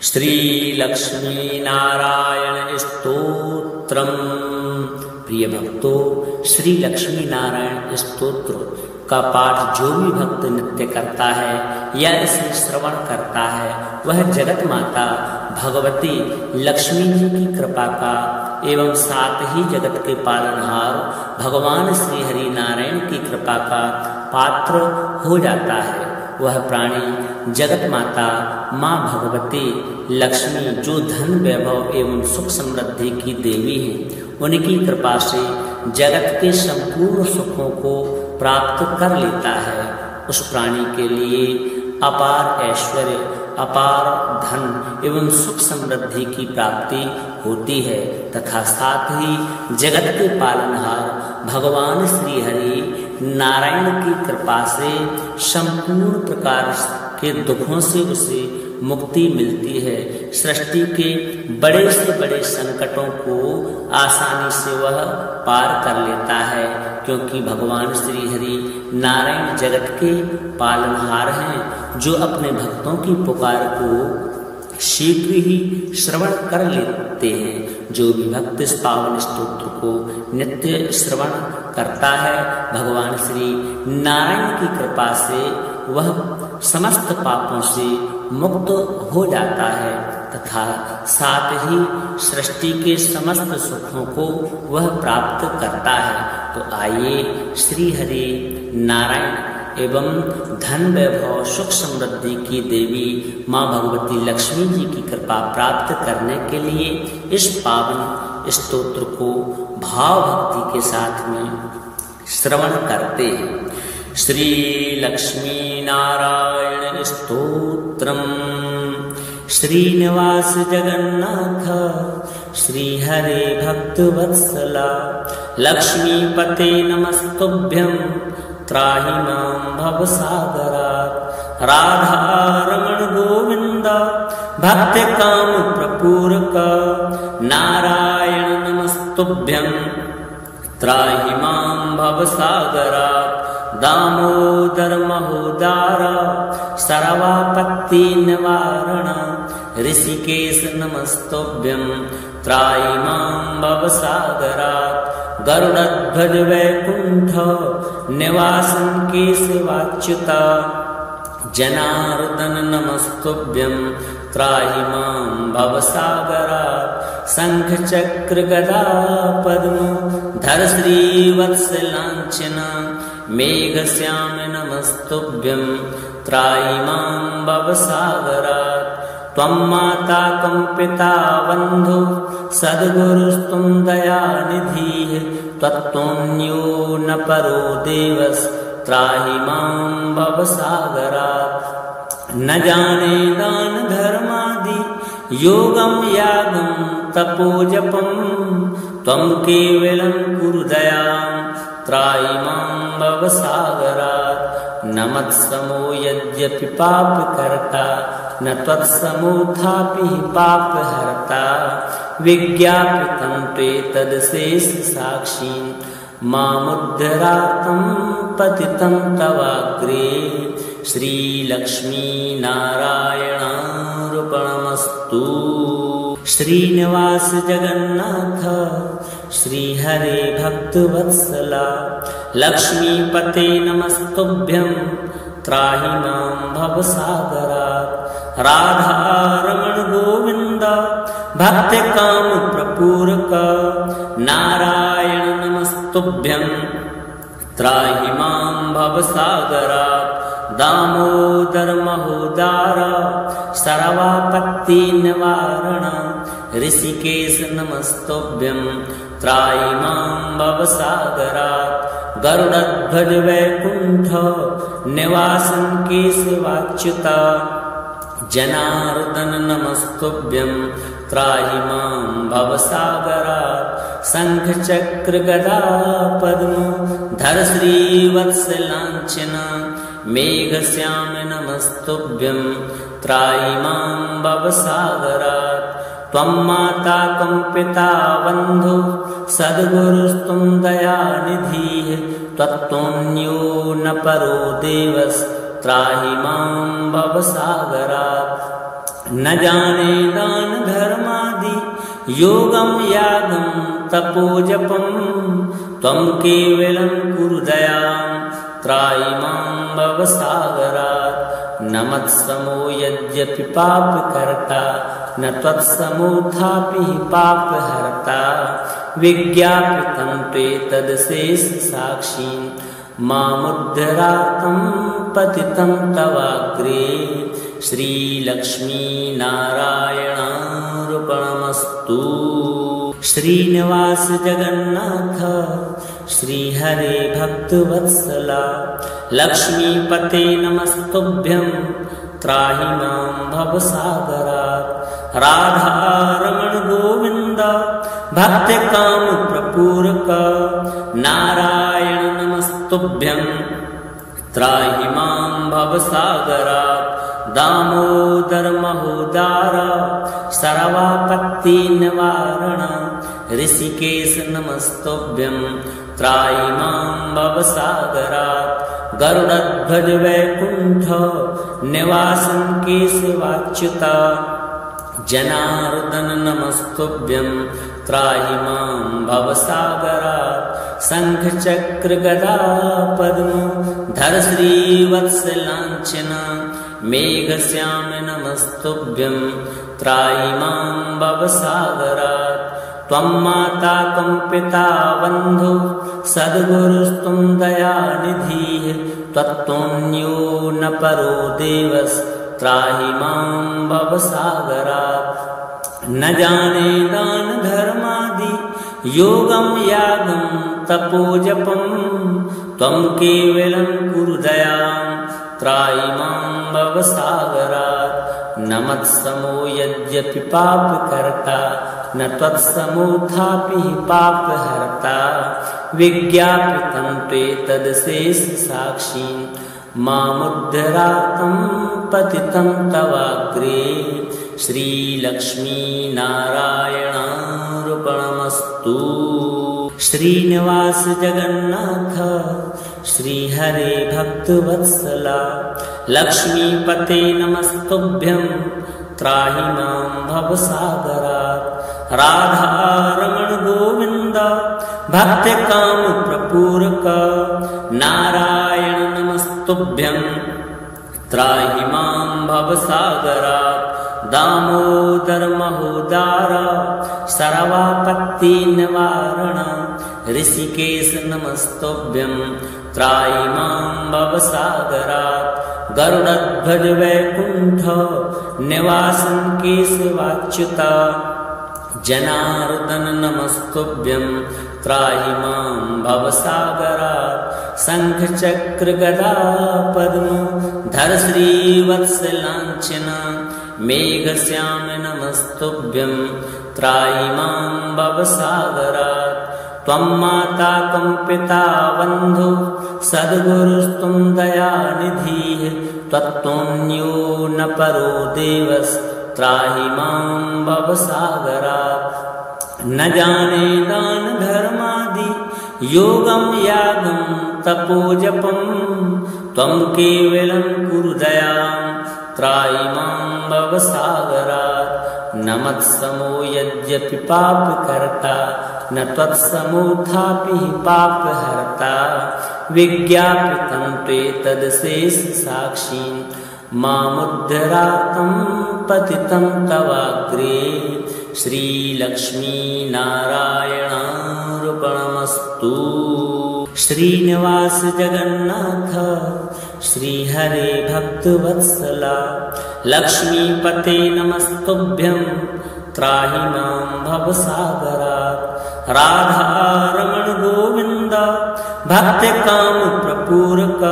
श्री लक्ष्मी नारायण स्तोत्रम। प्रिय भक्तों, श्री लक्ष्मी नारायण स्तोत्र का पाठ जो भी भक्त नित्य करता है या इसे श्रवण करता है वह जगत माता भगवती लक्ष्मी जी की कृपा का एवं साथ ही जगत के पालनहार भगवान श्री हरि नारायण की कृपा का पात्र हो जाता है। वह प्राणी जगत माता माँ भगवती लक्ष्मी जो धन वैभव एवं सुख समृद्धि की देवी है, उनकी कृपा से जगत के संपूर्ण सुखों को प्राप्त कर लेता है। उस प्राणी के लिए अपार ऐश्वर्य, अपार धन एवं सुख समृद्धि की प्राप्ति होती है तथा साथ ही जगत के पालनहार भगवान श्री हरि नारायण की कृपा से संपूर्ण प्रकार के दुखों से उसे मुक्ति मिलती है। सृष्टि के बड़े से बड़े संकटों को आसानी से वह पार कर लेता है, क्योंकि भगवान श्री हरि नारायण जगत के पालनहार हैं जो अपने भक्तों की पुकार को शीघ्र ही श्रवण कर लेते हैं। जो भी भक्त इस पावन स्तोत्र को नित्य श्रवण करता है, भगवान श्री नारायण की कृपा से वह समस्त पापों से मुक्त हो जाता है तथा साथ ही सृष्टि के समस्त सुखों को वह प्राप्त करता है। तो आइए श्री हरि नारायण एवं धन वैभव सुख समृद्धि की देवी माँ भगवती लक्ष्मी जी की कृपा प्राप्त करने के लिए इस पावन स्तोत्र को भाव भक्ति के साथ में श्रवण करते हैं। श्री लक्ष्मी नारायण स्तोत्रम। श्रीनिवास जगन्नाथ श्री हरे भक्त वत्सला लक्ष्मीपते नमस्तुभ्यं त्राहि मां भवसागरात्। राधा रमण गोविंद भक्त काम प्रपूरक नारायण नमस्तुभ्यं त्राहि मां भवसागरात्। दामोदर महोदार सर्वापत्ति निवारण ऋषिकेश नमस्तुभ्यं त्राहि मां भवसागरात्। गरुड़ध्वज वैकुंठ निवासन केशवाच्युता जनार्दन नमस्तुभ्यं त्राहि मां भवसागरात्। शंख चक्र गदा पद्म धर श्रीवत्स लांछना मेघश्याम नमस्तुभ्यं त्राहि मां भवसागरात्। त्वं माता त्वं पिता बन्धु सद्गुरुस्त्वं दयानिधिः त्वत्तोऽन्यो न परो देवस् त्राहि मां भवसागरात्। न जाने दान धर्मादि योगं यागं तपोजपं त्वं केवलं कुरु दयां त्राहि मां भवसागरात्। न मत्समो यद्यपि पापकर्ता न त्वत्समोऽथापि पापहर्ता विज्ञापितं त्वेतदशेष साक्षी मामुद्धरातं पतितं तवाग्रे। श्री लक्ष्मी नारायणार्पणमस्तु। श्रीनिवास जगन्नाथ श्री हरे भक्त वत्सला लक्ष्मीपते नमस्तुभ्यं त्राहि मां भवसागरात्। राधा रमण गोविंद भक्त काम प्रपूरक नारायण नमस्तुभ्यं त्राहि मां भवसागरात्। दामोदर महोदार सर्वापत्ति निवारण ऋषिकेश नमस्तुभ्यं त्राहि मां भवसागरात्। गरुड़ध्वज वैकुंठ निवासन केशवाच्युता जनार्दन नमस्तुभ्यं त्राहि मां भवसागरात्। शंख चक्र गदा पद्म धर श्रीवत्स लांछना मेघश्याम नमस्तुभ्यं त्राहि मां भवसागरात्। त्वं माता त्वं पिता बन्धु सद्गुरुस्त्वं दयानिधिः त्वत्तोऽन्यो न परो देवस् त्राहि मां भवसागरात्। न जाने दान धर्मादि योगं यागं तपोजपं त्वं केवलं कुरु दयां त्राहि मां भवसागरात्। न मत्समो यद्यपि पापकर्ता न त्वत्समोऽथापि पापहर्ता विज्ञापितं त्वेतदशेषसाक्षीं मामुद्धरार्तं पतितं तवाग्रे। श्रीलक्ष्मीनारायणार्पणमस्तु। श्रीनिवास जगन्नाथ श्रीहरे भक्तवत्सला लक्ष्मीपते नमस्तुभ्यं त्राहि मां भवसागरात्। राधारमण गोविन्द भक्तकामप्रपूरक नारायण नमस्तुभ्यं त्राहि मां भवसागरात्। दामोदर महोदार सर्वापत्ति निवारण ऋषिकेश नमस्तुभ्यं त्राहि मां भवसागरात्। गरुडध्वज वैकुण्ठ निवासन केशवाच्युत जनार्दन नमस्तुभ्यं त्राहि मां भवसागरात्। शंख चक्र गदा पद्म धर श्रीवत्सलाञ्छन मेघश्याम नमस्तुभ्यं त्राहि मां भवसागरात्। त्वं माता त्वं पिता बन्धु सद्गुरुस्त्वं दयानिधिः त्वत्तोऽन्यो न परो देवस्त्राहि मां भवसागरात्। न जाने दान धर्मादि योगं यागं तपोजपं त्वं केवलं कुरु दयां त्राहि मां भवसागरात्। न मत्समो यद्यपि पापकर्ता न त्वत्समोऽथापि पापहर्ता विज्ञापितं त्वेतदशेषसाक्षीं मामुद्धरार्तं पतितं तवाग्रे। श्रीलक्ष्मीनारायणार्पणमस्तु। श्रीनिवास जगन्नाथ श्रीहरे भक्तवत्सला लक्ष्मीपते नमस्तुभ्यं त्राहि मां भवसागरात्। राधारमण गोविन्द भक्तकामप्रपूरक नारायण नमस्तुभ्यं त्राहि मां भवसागरात्। दामोदर महोदार सर्वापत्ति निवारण ऋषिकेश नमस्तुभ्यं त्राहि मां भवसागरात्। गरुडध्वज वैकुण्ठ निवासन केशवाच्युत जनार्दन नमस्तुभ्यं त्राहि मां भवसागरात्। शंख चक्र गदा पद्म धर श्रीवत्सलाञ्छन मेघश्याम नमस्तुभ्यं त्राहि मां भवसागरात्। त्वं माता त्वं पिता बन्धु सद्गुरुस्त्वं दयानिधिः त्वत्तोऽन्यो न परो देवस्त्राहि मां भवसागरात्। न जाने दान धर्मादि योगं यागं तपोजपं त्वं केवलं कुरु दयां त्राहि मां भवसागरात्। न मत्समो यद्यपि पापकर्ता न त्वत्समोऽथापि पापहर्ता विज्ञापितं त्वेतदशेषसाक्षीं मामुद्धरार्तं पतितं तवाग्रे। श्रीलक्ष्मीनारायणार्पणमस्तु। श्रीनिवास जगन्नाथ श्रीहरे भक्तवत्सला लक्ष्मीपते नमस्तुभ्यं त्राहि मां भवसागरात्। राधारमण गोविन्द भक्तकामप्रपूरक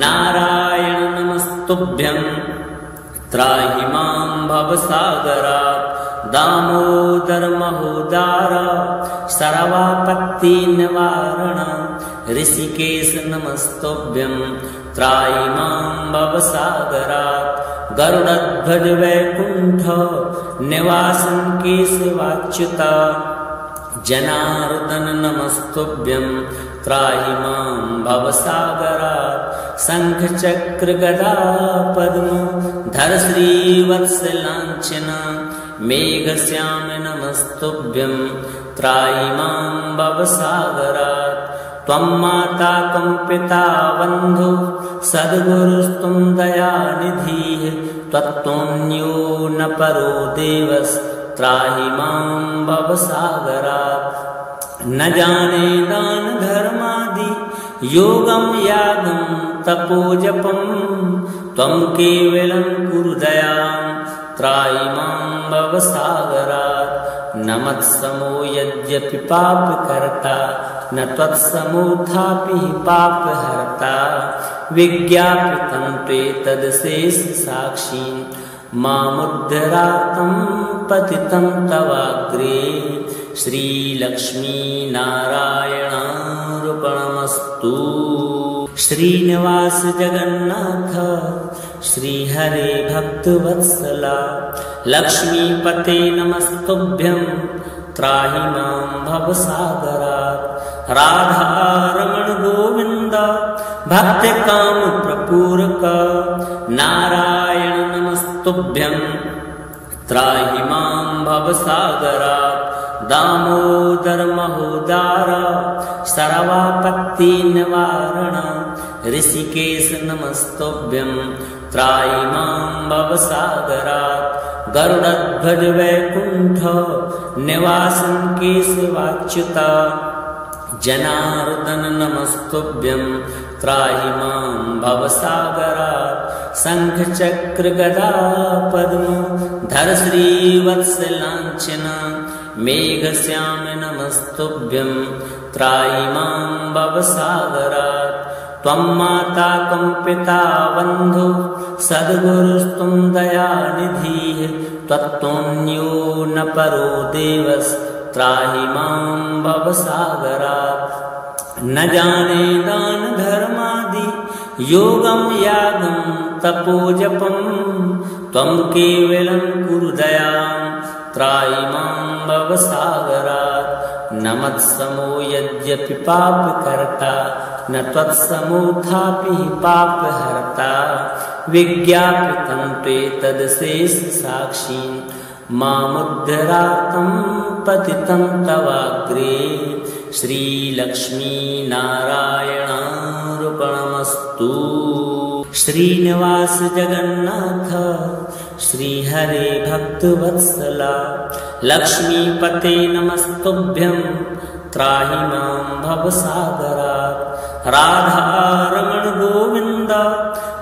नारायण नमस्तुभ्यं त्राहि मां भवसागरात्। दामोदर महोदार सर्वापत्ति निवारण ऋषिकेश नमस्तुभ्यं त्राहि मां भवसागरात्। गरुडध्वज वैकुण्ठ निवासन केशवाच्युत जनार्दन नमस्तुभ्यं त्राहि मां भवसागरात् शङ्खचक्रगदा पद्मो धर श्रीवत्सलाञ्छन मेघश्याम नमस्तुभ्यं त्राहि मां भवसागरात् त्वं माता त्वं पिता बन्धु सद्गुरुस्त्वं दयानिधिः त्वत्तोऽन्यो न परो देवस्त्राहि मां भवसागरात् न जाने दान धर्मादि योगं यागं तपोजपं त्वं केवलं कुरु दयां त्राहि मां भवसागरात् न मत्समो यद्यपि पापकर्ता न त्वत्समोऽथापि पापहर्ता विज्ञापितं त्वेतदशेषसाक्षी मामुद्धरातं पतितं तवाग्रे श्रीलक्ष्मीनारायणार्पणमस्तु। श्रीनिवास जगन्नाथ श्रीहरे भक्तवत्सला लक्ष्मीपते नमस्तुभ्यं त्राहि मां भवसागरात् राधारमण गोविन्द भक्तकामप्रपूरक नारायण नमस्तुभ्यं त्राहि मां भवसागरात् दामोदर महोदार सर्वापत्ति निवारण ऋषिकेश नमस्तुभ्यं त्राहि मां भवसागरात् गरुडध्वज वैकुण्ठ निवासन केशवाच्युत जनार्दन नमस्तुभ्यं त्राहि मां भवसागरात् शङ्खचक्रगदा पद्मो धर श्रीवत्सलाञ्छन मेघश्याम नमस्तुभ्यं त्राहि मां भवसागरात् त्वं माता त्वं पिता बन्धु सद्गुरुस्त्वं दयानिधिः त्वत्तोऽन्यो न परो देवस्त्राहि मां भवसागरात् न जाने दान धर्मादि योगं यागं तपोजपं त्वं केवलं कुरु दयां त्राहि मां भवसागरात् न मत्समो यद्यपि पापकर्ता न त्वत्समोऽथापि पापहर्ता विज्ञापितं त्वेतदशेषसाक्षी मामुद्धरातं पतितं तवाग्रे श्रीलक्ष्मीनारायणार्पणमस्तु। श्रीनिवास जगन्नाथ श्रीहरे भक्तवत्सला लक्ष्मीपते नमस्तुभ्यं त्राहि मां भवसागरात् राधारमण गोविन्द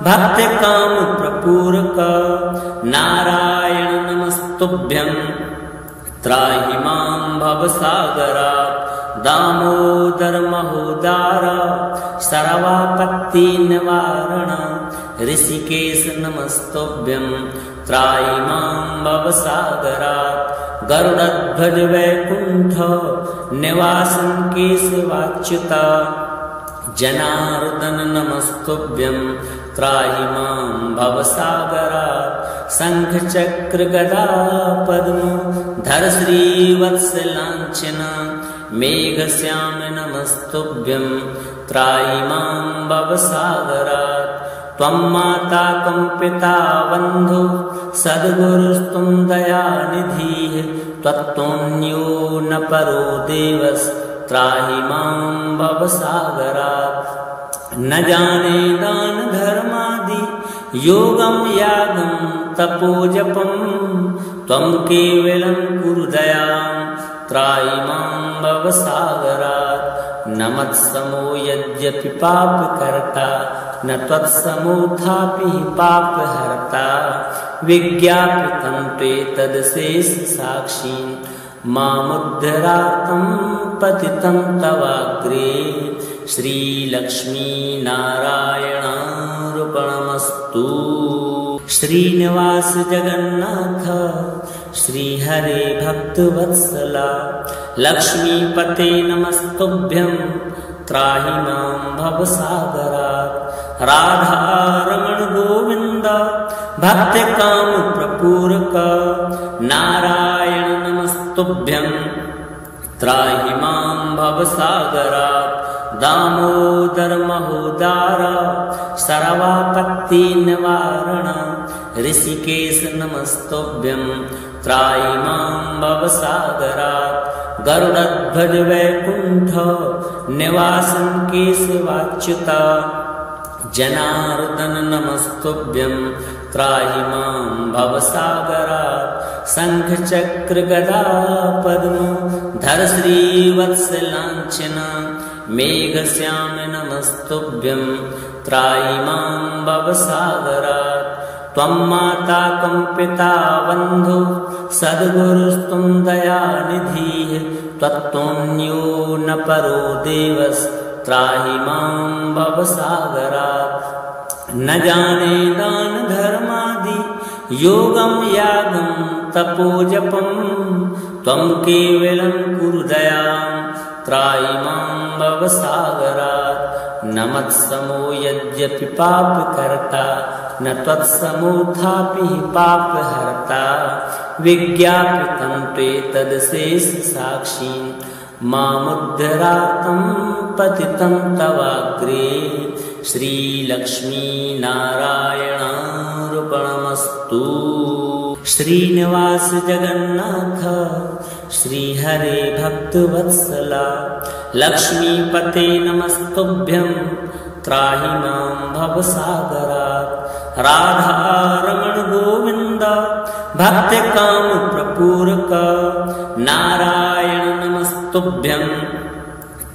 भक्तकामप्रपूरक नारायण नमस्तुभ्यं त्राहि मां भवसागरात् दामोदर महोदार सर्वापत्ति निवारण ऋषिकेश नमस्तुभ्यं त्राहि मां भवसागरात् गरुडध्वज वैकुण्ठ निवासन केशवाच्युत जनार्दन नमस्तुभ्यं त्राहि मां भवसागरात् शङ्खचक्रगदा पद्मो धर श्रीवत्सलाञ्छन मेघश्याम नमस्तुभ्यं त्राहि मां भवसागरात् त्वं माता त्वं पिता बन्धु सद्गुरुस्त्वं दयानिधिः त्वत्तोऽन्यो न परो देवस्त्राहि मां भवसागरात् न जाने दान धर्मादि योगं यागं तपोजपं त्वं केवलं कुरु दयां त्राहि मां भवसागरात् न मत्समो यद्यपि पापकर्ता न त्वत्समोऽथापि पापहर्ता विज्ञापितं त्वेतदशेषसाक्षी मामुद्धरातं पतितं तवाग्रे श्रीलक्ष्मीनारायणार्पणमस्तु। श्रीनिवास जगन्नाथ श्रीहरे भक्तवत्सला लक्ष्मीपते नमस्तुभ्यं त्राहि मां भवसागरात् राधारमण गोविन्द भक्तकामप्रपूरक नारायण नमस्तुभ्यं त्राहि मां भवसागरात् दामोदर महोदार सर्वापत्ति निवारण ऋषिकेश नमस्तुभ्यं त्राहि मां भवसागरात् गरुडध्वज वैकुंठ निवासन केशवाच्युत जनार्दन नमस्तुभ्यं त्राहि मां भवसागरात् शंख चक्र गदा पद्म धर श्रीवत्सलांछन मेघश्याम नमस्तुभ्यं त्राहि मां भवसागरात् त्वं माता त्वं पिता बन्धु सद्गुरुस्त्वं दयानिधिः त्वत्तोऽन्यो न परो देवस् त्राहि मां भवसागरात् न जाने दान धर्मादि योगं यागं तपोजपं त्वं केवलं कुरु दयां त्राहि मां भवसागरात् न मत्समो यद्यपि पापकर्ता न त्वत्समोऽथापि पापहर्ता विज्ञापितं त्वेतदशेषसाक्षी मामुद्धरातं पतितं तवाग्रे श्रीलक्ष्मीनारायणार्पणमस्तु। श्रीनिवास जगन्नाथ श्रीहरे भक्तवत्सला लक्ष्मीपते नमस्तुभ्यं त्राहि मां भवसागरात् राधारमण गोविन्द भक्तकाम प्रपूरक नारायण नमस्तुभ्यं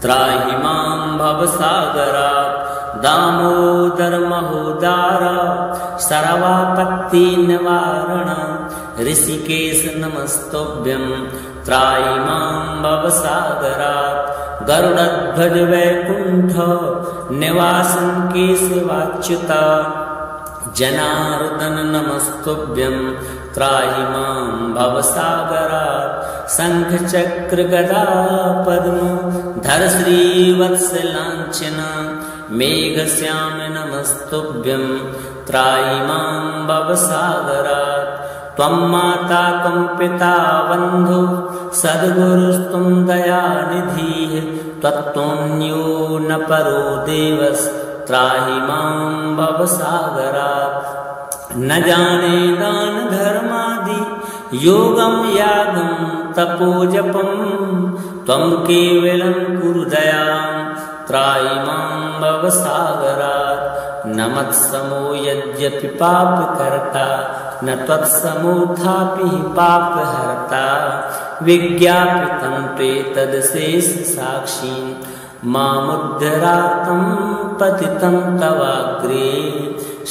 त्राहि मां भवसागरात् दामोदर महोदार सर्वापत्ति निवारण ऋषिकेश नमस्तुभ्यं त्राहि मां भवसागरात् गरुडध्वज वैकुंठ निवासन केशवाच्युत जनार्दन नमस्तुभ्यं त्राहि मां भवसागरात् शंख चक्र गदा पद्म धर श्रीवत्सलांछन मेघश्याम नमस्तुभ्यं त्राहि मां भवसागरात् त्वं माता त्वं पिता बन्धु सद्गुरुस्त्वं दयानिधिः त्वत्तोऽन्यो न परो देवस् त्राहि मां भवसागरात् न जाने दान धर्मादि योगं यागं तपोजपं त्वं केवलं कुरु दयां त्राहि मां भवसागरात् न मत्समो यद्यपि पापकर्ता न त्वत्समोऽथापि पापहर्ता विज्ञापितं त्वेतदशेषसाक्षी मामुद्धरातं पतितं तवाग्रे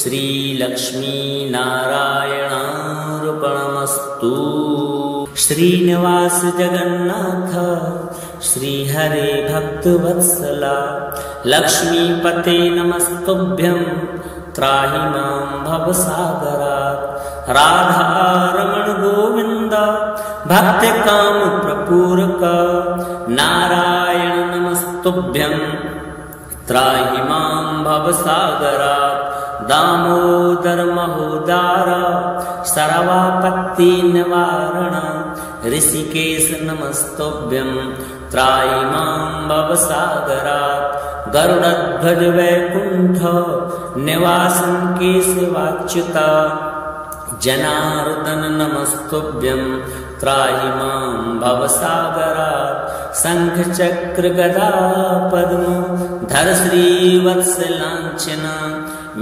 श्रीलक्ष्मीनारायणार्पणमस्तु। श्रीनिवास जगन्नाथ श्रीहरे भक्तवत्सला लक्ष्मीपते नमस्तुभ्यं त्राहि मां भवसागरात् राधारमण गोविन्द भक्तकाम प्रपूरक नारायण नमस्तुभ्यं त्राहि मां भवसागरात् दामोदर महोदार सर्वापत्ति निवारण ऋषिकेश नमस्तुभ्यं त्राहि मां भवसागरात् गरुडध्वज वैकुंठ निवासन केशवाच्युत जनार्दन नमस्तुभ्यं त्राहि मां भवसागरात् शंख चक्र गदा पद्म धर श्रीवत्सलांछन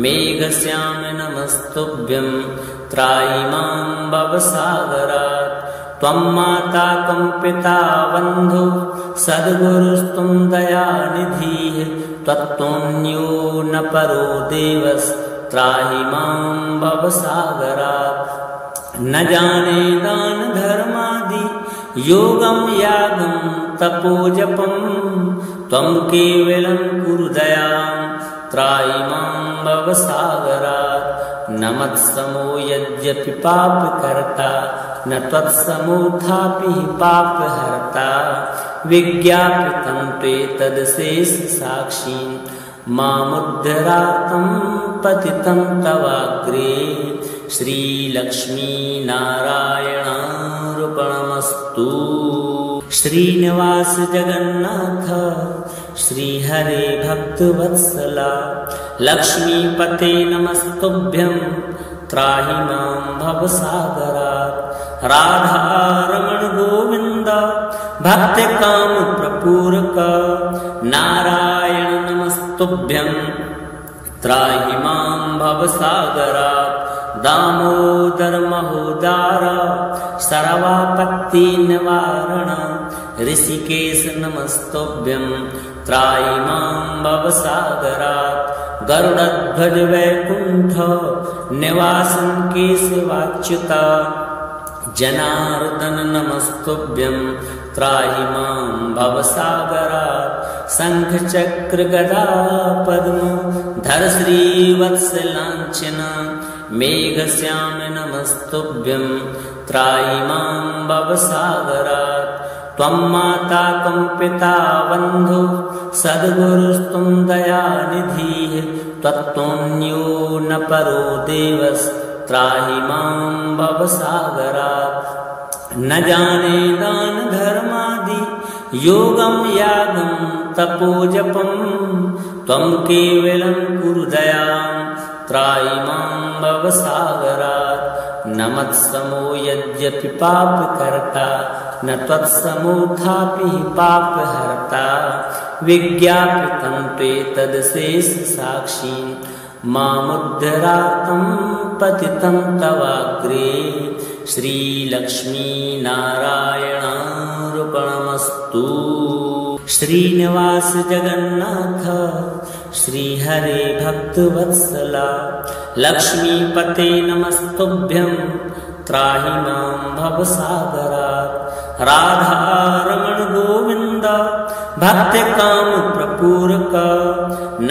मेघश्याम नमस्तुभ्यं त्राहि मां भवसागरात् त्वं माता त्वं पिता बन्धु सद्गुरुस्त्वं दयानिधिः त्वत्तोऽन्यो न परो देवस् त्राहि मां भवसागरात् न जाने दान धर्मादि योगं यागं तपोजपं त्वं केवलं कुरु दयां त्राहि मां भवसागरात् न मत्समो यद्यपि पापकर्ता न त्वत्समोऽथापि पापहर्ता विज्ञापितं त्वेतदशेषसाक्षी मामुद्धरातं पतितं तवाग्रे श्रीलक्ष्मीनारायणार्पणमस्तु। श्रीनिवास जगन्नाथ श्रीहरे भक्तवत्सला लक्ष्मीपते नमस्तुभ्यं त्राहि मां भवसागरात् राधारमण गोविन्द भक्तकामप्रपूरक नारायण नमस्तुभ्यं त्राहि मां भवसागरात् दामोदर महोदार सर्वापत्ति निवारण ऋषिकेश नमस्तुभ्यं त्राहि मां भवसागरात् गरुडध्वज वैकुंठ निवासन केशवाच्युता जनार्दन नमस्तुभ्यं त्राहि मां भवसागरात् शंख चक्र गदा पद्म धर श्रीवत्सलांछन मेघश्याम नमस्तुभ्यं त्राहि मां भवसागरात् त्वं माता त्वं पिता बन्धु सद्गुरुस्त्वं दयानिधिः त्वत्तोऽन्यो न परो देवस् त्राहि मां भवसागरात् न जाने दान धर्मादि योगं यागं तपोजपं त्वं केवलं कुरु दयां त्राहि मां भवसागरात् न मत्समो यद्यपि पापकर्ता न त्वत्समोऽथापि पापहर्ता विज्ञापितं त्वेतदशेषसाक्षी मामुद्धरातं पतितं तवाग्रे श्रीलक्ष्मीनारायणार्पणमस्तु। श्रीनिवास जगन्नाथ श्रीहरे भक्तवत्सला लक्ष्मीपते नमस्तुभ्यं त्राहि मां भवसागरात् राधारमण गोविन्द भक्तकामप्रपूरक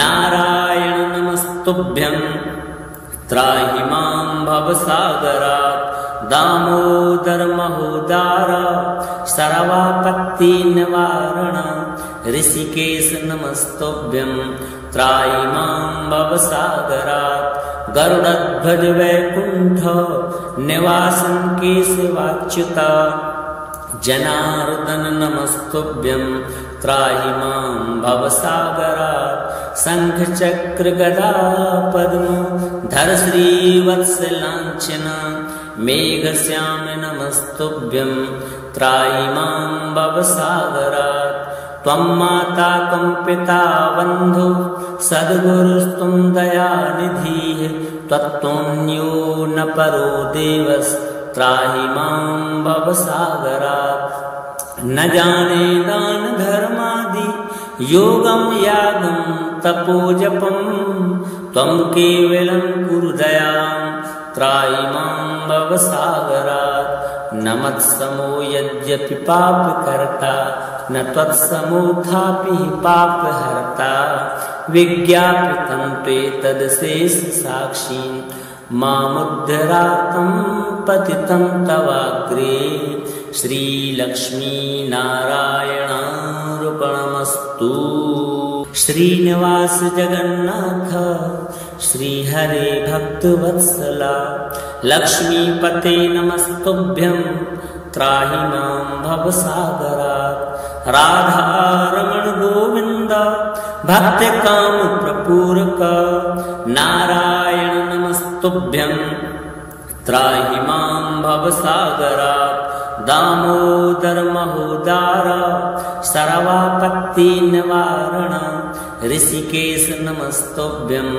नारायण नमस्तुभ्यं त्राहि मां भवसागरात् दामोदर महोदार सर्वापत्ति निवारण ऋषिकेश नमस्तुभ्यं त्राहि मां भवसागरात् गरुडध्वज वैकुंठ निवासन केशवाच्युता जनार्दन नमस्तुभ्यं त्राहि मां भवसागरात् शंख चक्र गदा पद्म धर श्रीवत्सलांछन मेघश्याम नमस्तुभ्यं त्राहि मां भवसागरात् त्वं माता त्वं पिता बन्धु सद्गुरुस्त्वं दयानिधिः त्वत्तोऽन्यो न परो देवस् त्राहि मां भवसागरात् न जाने दान धर्मादि योगं यागं तपोजपं त्वं केवलं कुरु दयां त्राहि मां भवसागरात् न मत्समो यद्यपि पापकर्ता न त्वत्समोऽथापि पापहर्ता विज्ञापितं त्वेतदशेषसाक्षी मामुद्धरातं पतितं तवाग्रे श्रीलक्ष्मीनारायणार्पणमस्तु। श्रीनिवास जगन्नाथ श्रीहरे भक्तवत्सला लक्ष्मीपते नमस्तुभ्यं त्राहि मां भवसागरात् राधारमण गोविन्द भक्तकामप्रपूरक नारायण नमस्तुभ्यं त्राहि मां भवसागरात् दामोदर महोदार सर्वापत्ति निवारण ऋषिकेश नमस्तुभ्यं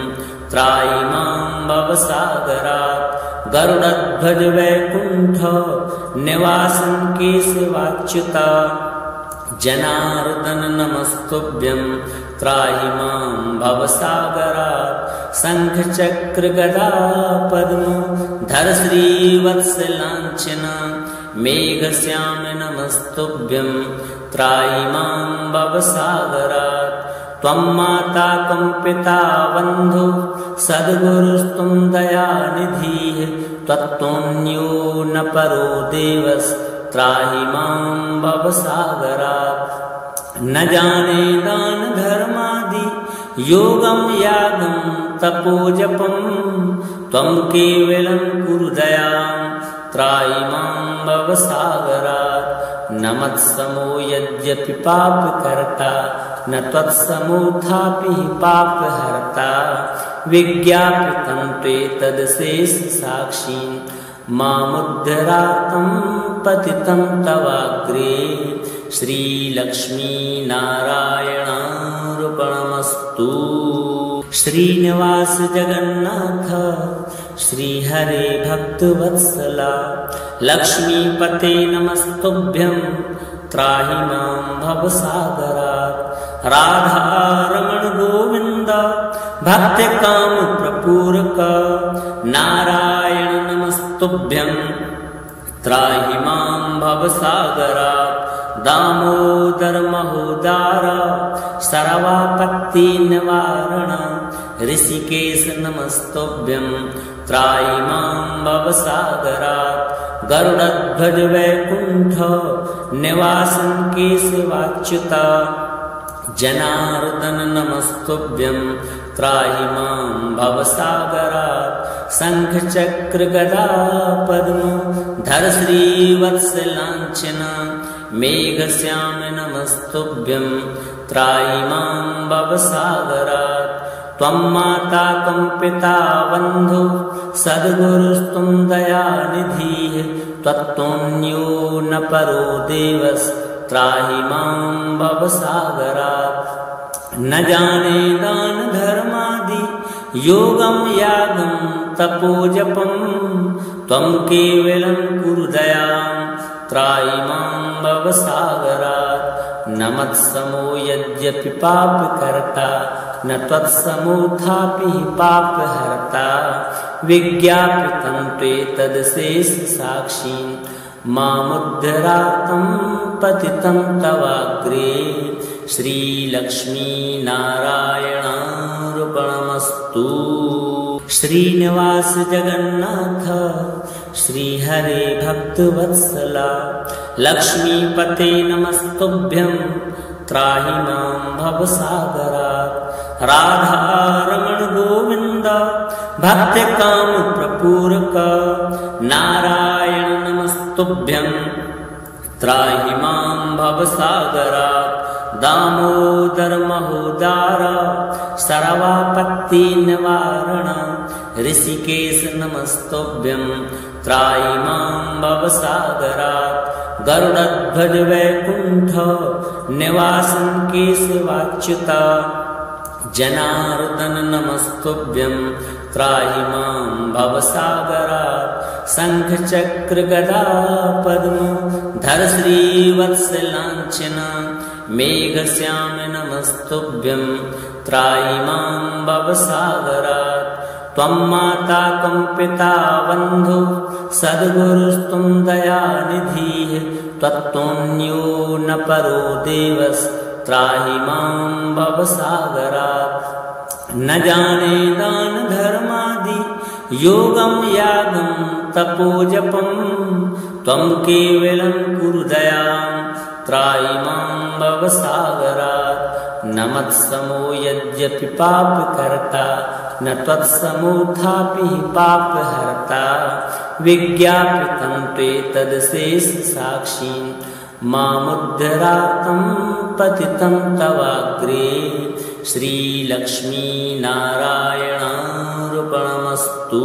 त्राहि मां भवसागरात् गरुडध्वज वैकुंठ निवासन केशवाच्युता जनार्दन नमस्तुभ्यं त्राहि मां भवसागरात् शंख चक्र गदा पद्म धर श्रीवत्सलांछन मेघश्याम नमस्तुभ्यं त्राहि मां भवसागरात् त्वं माता त्वं पिता बन्धु सद्गुरुस्त्वं दयानिधिः त्वत्तोऽन्यो न परो देवस् त्राहि मां भवसागरात् न जाने दान धर्मादि योगं यागं तपोजपं त्वं केवलं कुरु दयां त्राहि मां भवसागरात् न मत्समो यद्यपि पापकर्ता न त्वत्समोऽथापि पापहर्ता विज्ञापितं त्वेतदशेषसाक्षी मामुद्धरातं पतितं तवाग्रे श्रीलक्ष्मीनारायणार्पणमस्तु। श्रीनिवास जगन्नाथ श्रीहरे भक्तवत्सला लक्ष्मीपते नमस्तुभ्यं त्राहि मां भवसागरात्। राधारमण गोविन्द भक्तकामप्रपूरक नारायण नमस्तुभ्यं त्राहि मां भवसागरात्। दामोदर महोदार सर्वापत्ति निवारण ऋषिकेश नमस्तुभ्यं त्राहि मां भवसागरात्। गरुडध्वज वैकुण्ठ निवासन केशवाच्युत जनार्दन नमस्तुभ्यं त्राहि मां भवसागरात्। शंख चक्र गदा पद्म धर श्रीवत्सलाञ्छन मेघश्याम नमस्तुभ्यं त्राहि मां भवसागरात्। त्वं माता त्वं पिता बन्धु सद्गुरुस्त्वं दयानिधिः त्वत्तोऽन्यो न परो देवस् त्राहि मां भवसागरात्। न जाने दान धर्मादि योगं यागं तपोजपं त्वं केवलं कुरु दयां त्राहि मां भवसागरात्। न मत्समो यद्यपि पापकर्ता न त्वत्समोऽथापि पापहर्ता विज्ञापितं त्वेतदशेषसाक्षी मामुद्धरातं पतितं तवाग्रे श्रीलक्ष्मीनारायणार्पणमस्तु। श्रीनिवास जगन्नाथ श्रीहरे भक्तवत्सला लक्ष्मीपते नमस्तुभ्यं त्राहि मां भवसागरात्। राधारमण गोविन्द भक्तकामप्रपूरक नारायण नमस्तुभ्यं त्राहि मां भवसागरात्। दामोदर महोदार सर्वापत्ति निवारण ऋषिकेश नमस्तुभ्यं त्राहि मां भवसागरात्। गरुडध्वज वैकुण्ठ निवासन केशवाच्युत जनार्दन नमस्तुभ्यं त्राहि मां भवसागरात्। शंख चक्र गदा पद्म धर श्रीवत्सलाञ्छन मेघश्याम नमस्तुभ्यं त्राहि मां भवसागरात्। त्वं माता त्वं पिता बन्धु सद्गुरुस्त्वं दयानिधिः त्वत्तोऽन्यो न परो देवस् त्राहि मां भवसागरात्। न जाने दान धर्मादि योगं यागं तपोजपं त्वं केवलं कुरु दयां त्राहि मां भवसागरात्। न मत्समो यद्यपि पापकर्ता न त्वत्समोऽथापि पापहर्ता विज्ञापितं त्वेतदशेषसाक्षी मामुद्धरातं पतितं तवाग्रे श्रीलक्ष्मीनारायणार्पणमस्तु।